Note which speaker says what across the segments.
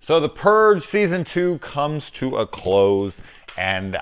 Speaker 1: So the Purge season 2 comes to a close, and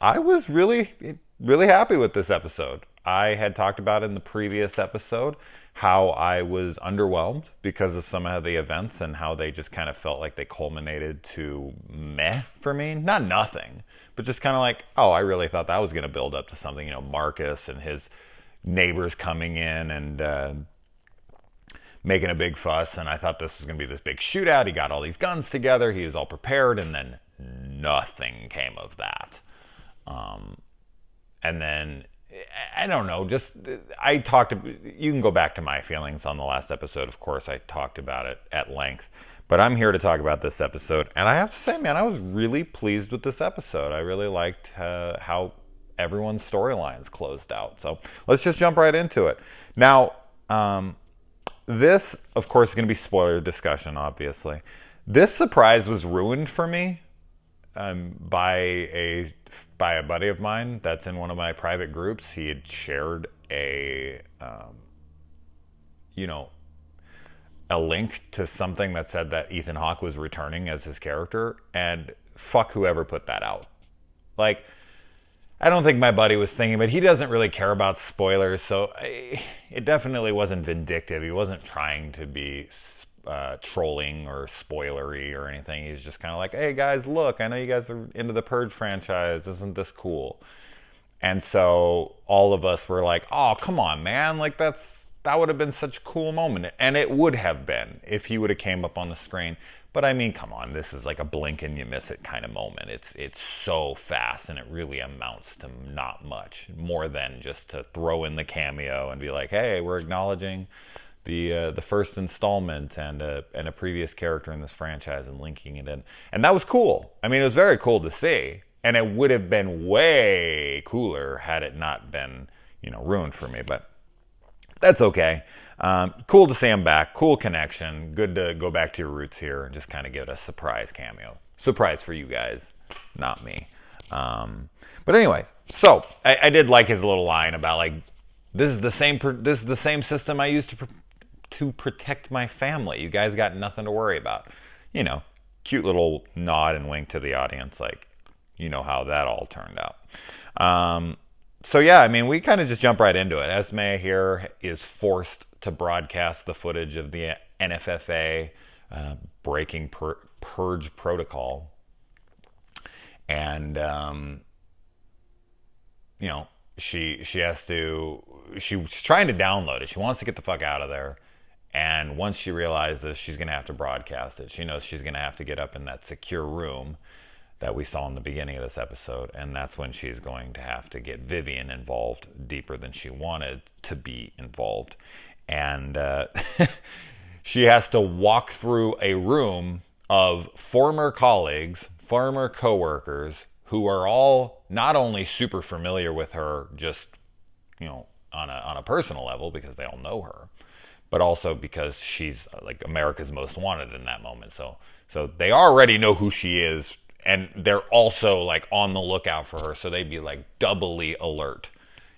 Speaker 1: I was really, really happy with this episode. I had talked about in the previous episode how I was underwhelmed because of some of the events and how they just kind of felt like they culminated to meh for me. Not nothing, but just kind of like, oh, I really thought that was going to build up to something. You know, Marcus and his neighbors coming in and making a big fuss, and I thought this was going to be this big shootout. He got all these guns together. He was all prepared, and then nothing came of that. And then, I don't know, just, you can go back to my feelings on the last episode. Of course, I talked about it at length, but I'm here to talk about this episode. And I have to say, man, I was really pleased with this episode. I really liked how everyone's storylines closed out. So let's just jump right into it. Now, this, of course, is going to be spoiler discussion, obviously. This surprise was ruined for me by a buddy of mine that's in one of my private groups. He had shared a link to something that said that Ethan Hawke was returning as his character, and fuck whoever put that out. Like, I don't think my buddy was thinking, but he doesn't really care about spoilers, so it definitely wasn't vindictive. He wasn't trying to be trolling or spoilery or anything. He's just kind of like, hey guys, look, I know you guys are into the Purge franchise. Isn't this cool? And so all of us were like, oh, come on, man. Like, that would have been such a cool moment. And it would have been if he would have came up on the screen. But I mean, come on, this is like a blink and you miss it kind of moment. It's so fast, and it really amounts to not much more than just to throw in the cameo and be like, hey, we're acknowledging the first installment and a previous character in this franchise and linking it in. And that was cool. I mean, it was very cool to see, and it would have been way cooler had it not been, ruined for me. But that's okay. Cool to see him back. Cool connection. Good to go back to your roots here and just kind of give it a surprise cameo. Surprise for you guys, not me. But anyway, so I did like his little line about like, this is the same system I use to protect my family. You guys got nothing to worry about. Cute little nod and wink to the audience, like, how that all turned out. So yeah, I mean, we kind of just jump right into it. Esme here is forced to broadcast the footage of the NFFA breaking Purge protocol. And, she's trying to download it. She wants to get the fuck out of there. And once she realizes she's going to have to broadcast it, she knows she's going to have to get up in that secure room that we saw in the beginning of this episode, and that's when she's going to have to get Vivian involved deeper than she wanted to be involved. And she has to walk through a room of former colleagues, former coworkers, who are all not only super familiar with her just, on a personal level because they all know her, but also because she's like America's Most Wanted in that moment. So they already know who she is, and they're also like on the lookout for her, so they'd be like doubly alert.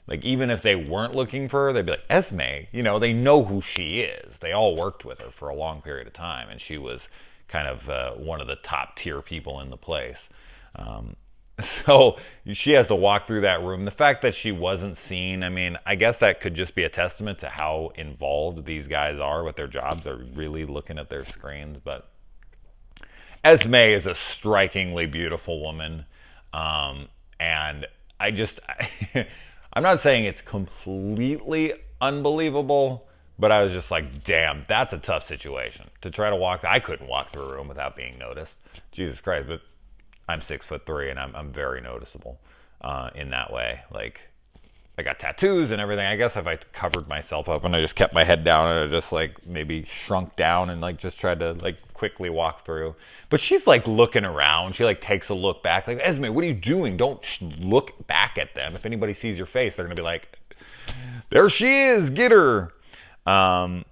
Speaker 1: Like, even if they weren't looking for her, they'd be like, Esme, they know who she is. They all worked with her for a long period of time, and she was kind of one of the top tier people in the place. So she has to walk through that room. The fact that she wasn't seen, I mean, I guess that could just be a testament to how involved these guys are with their jobs. They're really looking at their screens, but Esme is a strikingly beautiful woman, and I'm not saying it's completely unbelievable, but I was just like, damn, that's a tough situation to try to walk. I couldn't walk through a room without being noticed. Jesus Christ, but I'm 6'3" and I'm very noticeable in that way. Like, I got tattoos and everything. I guess if I covered myself up and I just kept my head down and I just like maybe shrunk down and like just tried to like quickly walk through. But she's like looking around. She like takes a look back. Like, Esme, what are you doing? Don't look back at them. If anybody sees your face, they're gonna be like, there she is, get her. But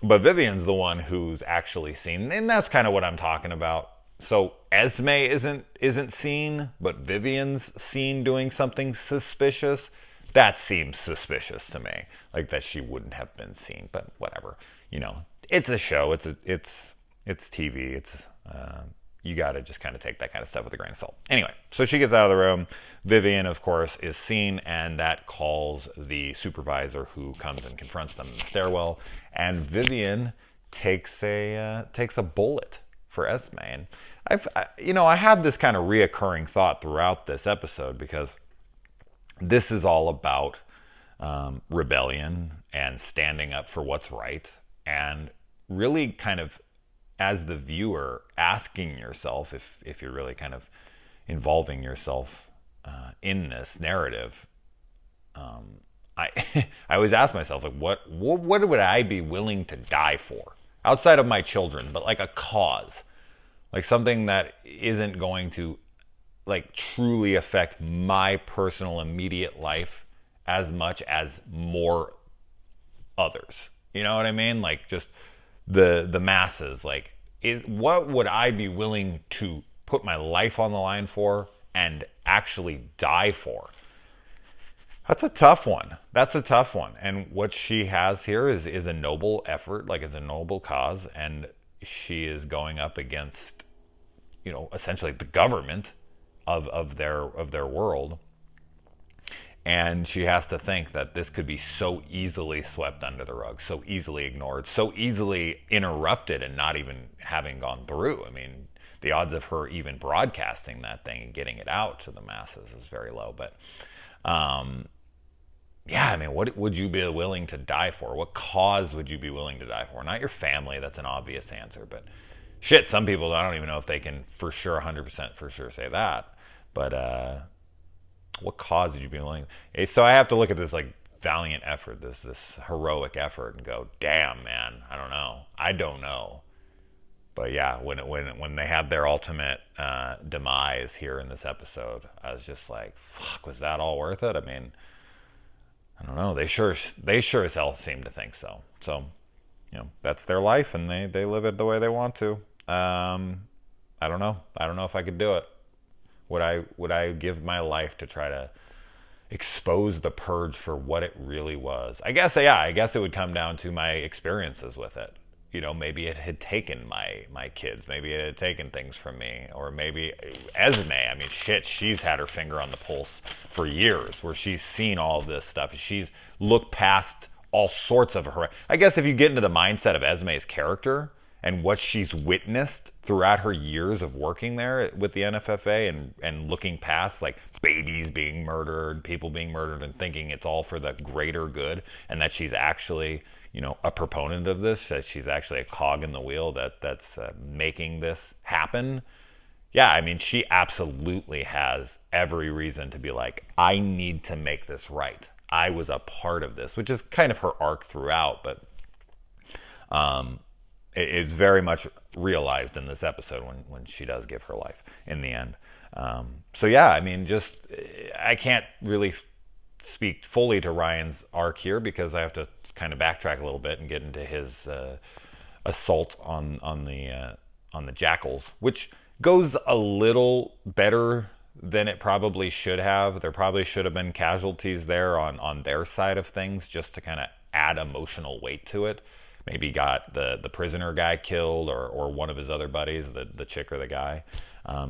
Speaker 1: Vivian's the one who's actually seen, and that's kind of what I'm talking about. So Esme isn't seen, but Vivian's seen doing something suspicious. That seems suspicious to me, like that she wouldn't have been seen. But whatever, it's a show. It's TV. You got to just kind of take that kind of stuff with a grain of salt. Anyway, so she gets out of the room. Vivian, of course, is seen, and that calls the supervisor, who comes and confronts them in the stairwell. And Vivian takes a bullet for Esme. And I had this kind of reoccurring thought throughout this episode, because this is all about rebellion and standing up for what's right, and really kind of, as the viewer, asking yourself, if you're really kind of involving yourself in this narrative, I I always ask myself, like, what would I be willing to die for outside of my children, but like a cause, like something that isn't going to like truly affect my personal immediate life as much as more others. You know what I mean? Like, just the masses. Like, what would I be willing to put my life on the line for and actually die for? That's a tough one. And what she has here is a noble effort, like it's a noble cause, and she is going up against, essentially the government of their world. And she has to think that this could be so easily swept under the rug, so easily ignored, so easily interrupted, and not even having gone through. I mean, the odds of her even broadcasting that thing and getting it out to the masses is very low. But, yeah, I mean, what would you be willing to die for? What cause would you be willing to die for? Not your family, that's an obvious answer. But shit, some people, I don't even know if they can for sure, 100% for sure say that. But, what cause did you be willing? So I have to look at this like valiant effort, this heroic effort, and go, damn, man, I don't know. But yeah, when they had their ultimate demise here in this episode, I was just like, fuck, was that all worth it? I mean, I don't know. They sure as hell seem to think so. So, that's their life, and they live it the way they want to. I don't know. I don't know if I could do it. Would I give my life to try to expose the Purge for what it really was? I guess it would come down to my experiences with it. Maybe it had taken my kids. Maybe it had taken things from me. Or maybe Esme, I mean, shit, she's had her finger on the pulse for years, where she's seen all of this stuff. She's looked past all sorts of her. I guess if you get into the mindset of Esme's character and what she's witnessed throughout her years of working there with the NFFA, and looking past like babies being murdered, people being murdered, and thinking it's all for the greater good, and that she's actually, a proponent of this, that she's actually a cog in the wheel that's making this happen. Yeah, I mean, she absolutely has every reason to be like, I need to make this right. I was a part of this, which is kind of her arc throughout, but it is very much realized in this episode when she does give her life in the end. So yeah, I mean, just, I can't really speak fully to Ryan's arc here, because I have to kind of backtrack a little bit and get into his assault on the jackals, which goes a little better than it probably should have. There probably should have been casualties there on their side of things, just to kind of add emotional weight to it. Maybe got the prisoner guy killed, or one of his other buddies, the chick or the guy.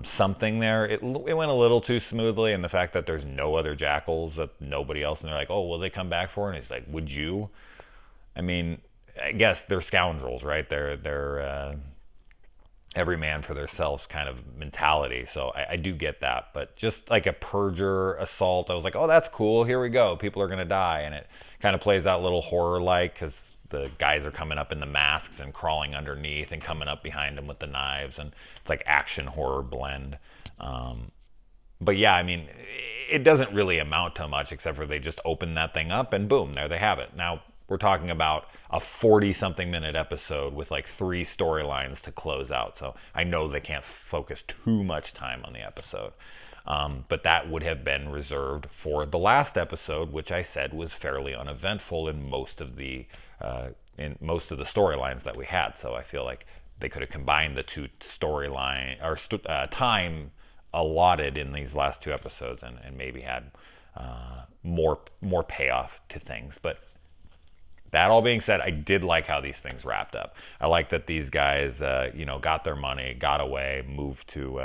Speaker 1: Something there. It went a little too smoothly, and the fact that there's no other jackals, that nobody else, and they're like, oh, will they come back for it? And he's like, would you? I mean, I guess they're scoundrels, right? They're every man for themselves kind of mentality. So I do get that. But just like a Purger assault, I was like, oh, that's cool. Here we go. People are going to die. And it kind of plays out a little horror-like, because the guys are coming up in the masks and crawling underneath and coming up behind them with the knives. And it's like action horror blend. But yeah, I mean, it doesn't really amount to much, except for they just open that thing up and boom, there they have it. Now, we're talking about a 40-something minute episode with like 3 storylines to close out. So I know they can't focus too much time on the episode. But that would have been reserved for the last episode, which I said was fairly uneventful in most of the storylines that we had. So I feel like they could have combined the 2 storyline or time allotted in these last 2 episodes, and maybe had more payoff to things. But That all being said, I did like how these things wrapped up. I like that these guys, got their money, got away, moved to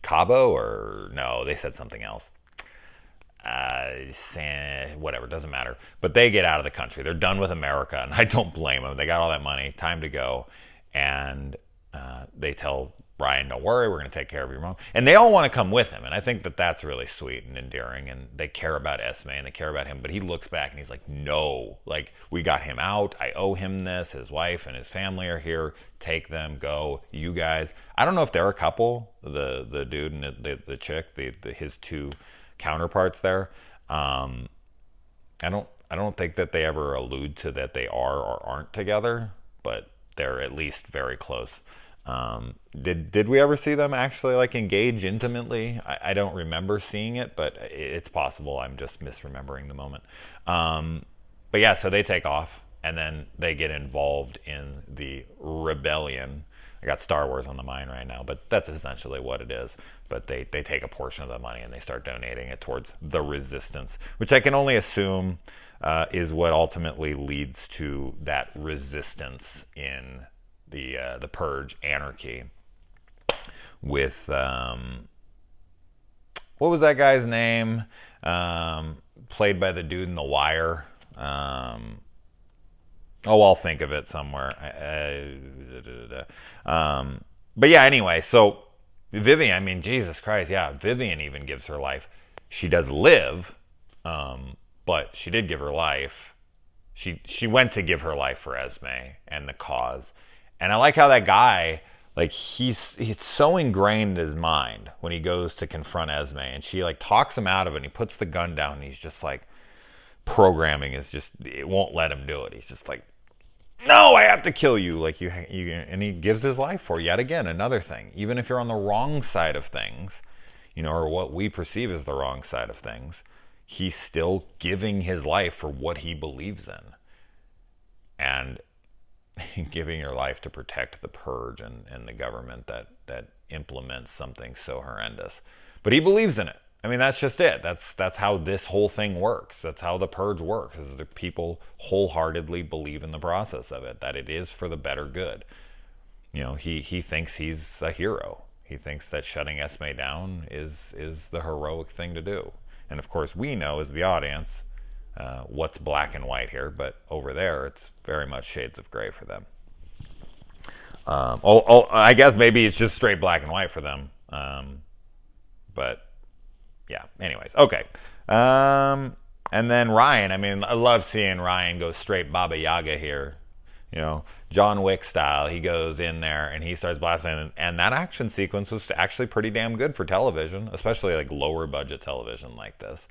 Speaker 1: Cabo, or no, they said something else. Whatever, doesn't matter. But they get out of the country. They're done with America, and I don't blame them. They got all that money, time to go, and they tell Ryan, don't worry, we're going to take care of your mom. And they all want to come with him, and I think that that's really sweet and endearing, and they care about Esme, and they care about him, but he looks back, and he's like, no, like, we got him out, I owe him this, his wife and his family are here, take them, go, you guys. I don't know if they're a couple, the dude and the chick, his two counterparts there. I don't think that they ever allude to that they are or aren't together, but they're at least very close. Did we ever see them actually like engage intimately? I don't remember seeing it, but it's possible I'm just misremembering the moment. But yeah, so they take off, and then they get involved in the rebellion. I got Star Wars on the mind right now, but that's essentially what it is. But they take a portion of the money and they start donating it towards the resistance, which I can only assume is what ultimately leads to that resistance in the Purge anarchy with what was that guy's name, played by the dude in The Wire. I'll think of it somewhere. But yeah, anyway, so Vivian, I mean, Jesus Christ, yeah, Vivian even gives her life. She does live, but she did give her life. She went to give her life for Esme and the cause. And I like how that guy, like, he's so ingrained in his mind when he goes to confront Esme, and she like talks him out of it, and he puts the gun down, and he's just like, programming is just, it won't let him do it. He's just like, no, I have to kill you. Like you, and he gives his life for, yet again, another thing. Even if you're on the wrong side of things, or what we perceive as the wrong side of things, he's still giving his life for what he believes in. And giving your life to protect the Purge and the government that implements something so horrendous. But he believes in it. I mean, that's just it. That's how this whole thing works. That's how the Purge works, is that people wholeheartedly believe in the process of it, that it is for the better good. He thinks he's a hero. He thinks that shutting Esme down is the heroic thing to do. And of course, we know as the audience what's black and white here, but over there, it's very much shades of gray for them. I guess maybe it's just straight black and white for them. But yeah, anyways, okay. And then Ryan, I mean, I love seeing Ryan go straight Baba Yaga here. John Wick style. He goes in there and he starts blasting, and that action sequence was actually pretty damn good for television, especially like lower budget television like this.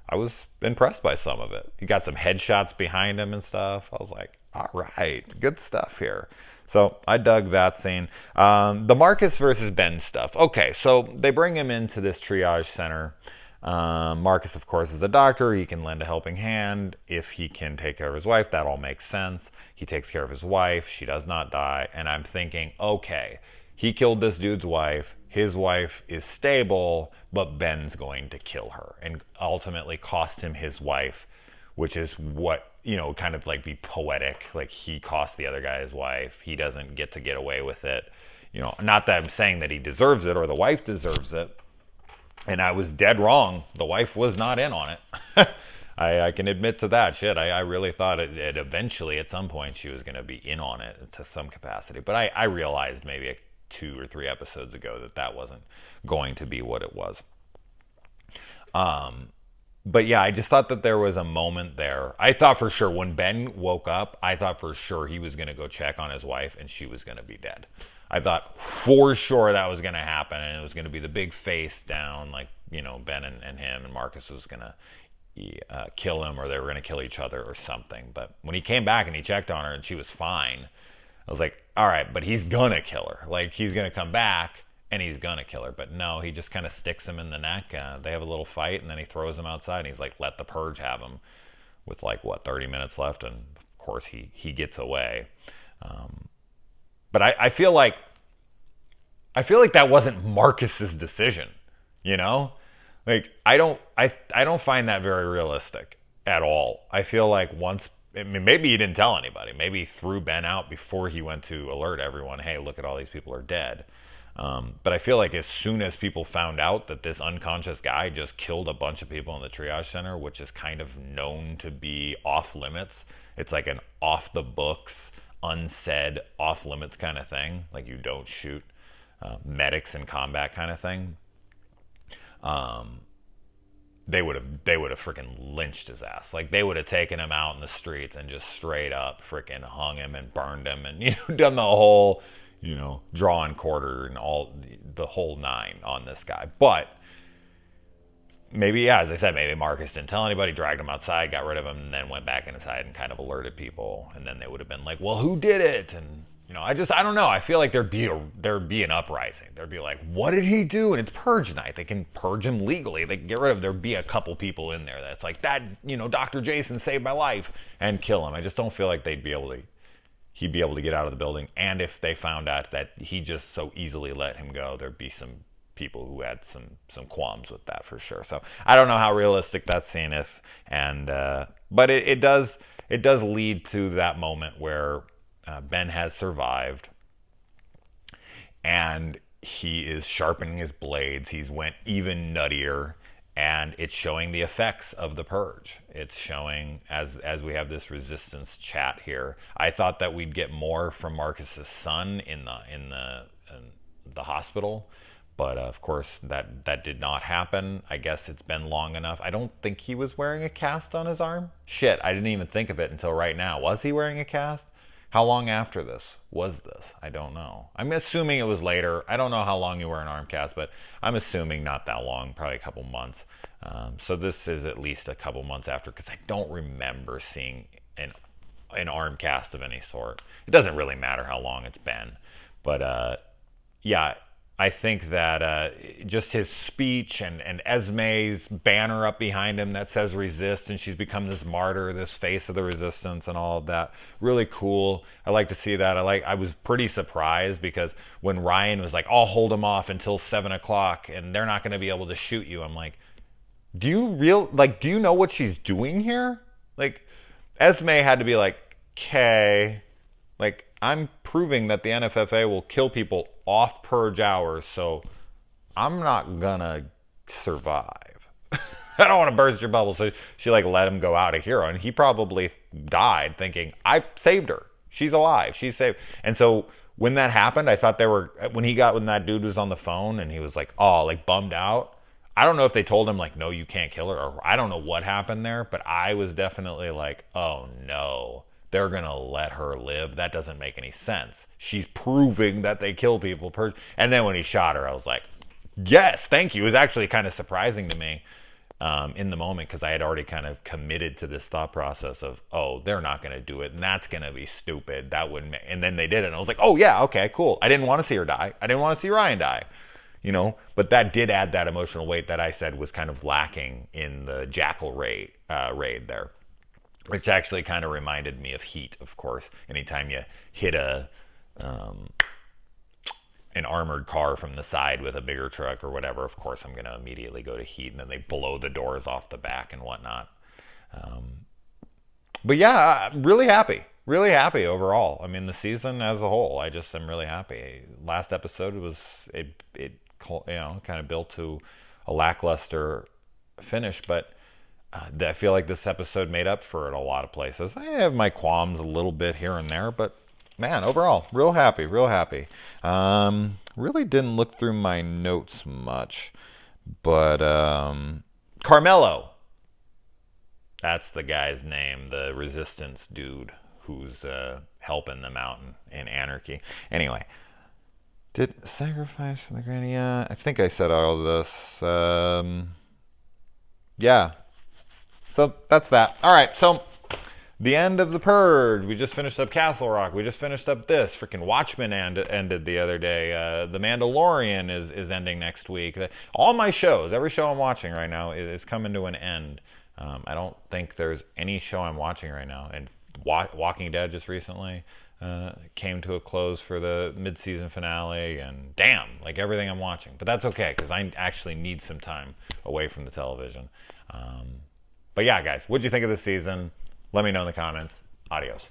Speaker 1: I was impressed by some of it. He got some headshots behind him and stuff. I was like, all right, good stuff here. So I dug that scene. The Marcus versus Ben stuff. Okay, so they bring him into this triage center. Marcus, of course, is a doctor. He can lend a helping hand if he can take care of his wife. That all makes sense. He takes care of his wife. She does not die. And I'm thinking, okay, he killed this dude's wife. His wife is stable, but Ben's going to kill her and ultimately cost him his wife, which is what, kind of like be poetic. Like, he cost the other guy his wife. He doesn't get to get away with it. Not that I'm saying that he deserves it or the wife deserves it. And I was dead wrong. The wife was not in on it. I can admit to that. Shit, I really thought it eventually at some point she was going to be in on it to some capacity. But I realized maybe 2 or 3 episodes ago that wasn't going to be what it was. But yeah, I just thought that there was a moment there. I thought for sure when Ben woke up, I thought for sure he was going to go check on his wife and she was going to be dead. I thought for sure that was going to happen, and it was going to be the big face down, like, Ben and him, and Marcus was going to kill him, or they were going to kill each other or something. But when he came back and he checked on her and she was fine, I was like, all right, but he's going to kill her. Like, he's going to come back and he's going to kill her. But no, he just kind of sticks him in the neck. They have a little fight, and then he throws him outside, and he's like, let the Purge have him, with 30 minutes left. And of course he gets away. But I feel like that wasn't Marcus's decision, Like, I don't find that very realistic at all. I feel like once I mean, maybe he didn't tell anybody. Maybe he threw Ben out before he went to alert everyone. Hey, look at all these people are dead. But I feel like as soon as people found out that this unconscious guy just killed a bunch of people in the triage center, which is kind of known to be off limits, it's like an off the books, unsaid, off limits kind of thing. Like you don't shoot medics in combat kind of thing. They would have freaking lynched his ass. Like they would have taken him out in the streets and just straight up freaking hung him and burned him and done the whole draw and quarter and all the whole nine on this guy. But maybe, yeah, as I said, maybe Marcus didn't tell anybody, dragged him outside, got rid of him, and then went back inside and kind of alerted people. And then they would have been like, well, who did it? And I don't know. I feel like there'd be an uprising. There'd be like, what did he do? And it's Purge night. They can purge him legally. They can get rid of him. There'd be a couple people in there that's like, that, Dr. Jason saved my life, and kill him. I just don't feel like he'd be able to get out of the building. And if they found out that he just so easily let him go, there'd be some people who had some qualms with that for sure. So I don't know how realistic that scene is. And but it does lead to that moment where Ben has survived, and he is sharpening his blades. He's went even nuttier, and it's showing the effects of the purge. It's showing as we have this resistance chat here. I thought that we'd get more from Marcus's son in the hospital, but of course that did not happen. I guess it's been long enough. I don't think he was wearing a cast on his arm. Shit, I didn't even think of it until right now. Was he wearing a cast? How long after this was this? I don't know. I'm assuming it was later. I don't know how long you wear an arm cast, but I'm assuming not that long, probably a couple months. So this is at least a couple months after, because I don't remember seeing an arm cast of any sort. It doesn't really matter how long it's been. But yeah, I think that just his speech and Esme's banner up behind him that says resist, and she's become this martyr, this face of the resistance and all of that. Really cool. I like to see that. I was pretty surprised, because when Ryan was like, I'll hold him off until 7 o'clock and they're not going to be able to shoot you. I'm like, do you know what she's doing here? Like, Esme had to be like, okay, like, I'm proving that the NFFA will kill people off purge hours, so I'm not gonna survive. I don't want to burst your bubble. So she like let him go out a hero, and he probably died thinking, I saved her. She's alive. She's safe. And so when that happened, I thought when that dude was on the phone and he was like, oh, like bummed out. I don't know if they told him like, no, you can't kill her, or I don't know what happened there, but I was definitely like, oh no, they're going to let her live. That doesn't make any sense. She's proving that they kill people. And then when he shot her, I was like, yes, thank you. It was actually kind of surprising to me in the moment, because I had already kind of committed to this thought process of, oh, they're not going to do it, and that's going to be stupid. That wouldn't. And then they did it, and I was like, oh, yeah, okay, cool. I didn't want to see her die. I didn't want to see Ryan die. But that did add that emotional weight that I said was kind of lacking in the Jackal raid there. Which actually kind of reminded me of Heat, of course. Anytime you hit an armored car from the side with a bigger truck or whatever, of course I'm going to immediately go to Heat, and then they blow the doors off the back and whatnot. But yeah, really happy overall. I mean, the season as a whole, I just am really happy. Last episode was it kind of built to a lackluster finish, but I feel like this episode made up for it in a lot of places. I have my qualms a little bit here and there, but man, overall, real happy. Really didn't look through my notes much, but Carmelo, that's the guy's name, the resistance dude who's helping them out in Anarchy. Anyway, did sacrifice for the granny? I think I said all of this. Yeah. So that's that. All right, so the end of the Purge. We just finished up Castle Rock. We just finished up this. Freaking Watchmen ended the other day. The Mandalorian is ending next week. All my shows, every show I'm watching right now is coming to an end. I don't think there's any show I'm watching right now. And Walking Dead just recently came to a close for the mid-season finale. And damn, like everything I'm watching. But that's okay, because I actually need some time away from the television. But yeah, guys, what'd you think of this season? Let me know in the comments. Adios.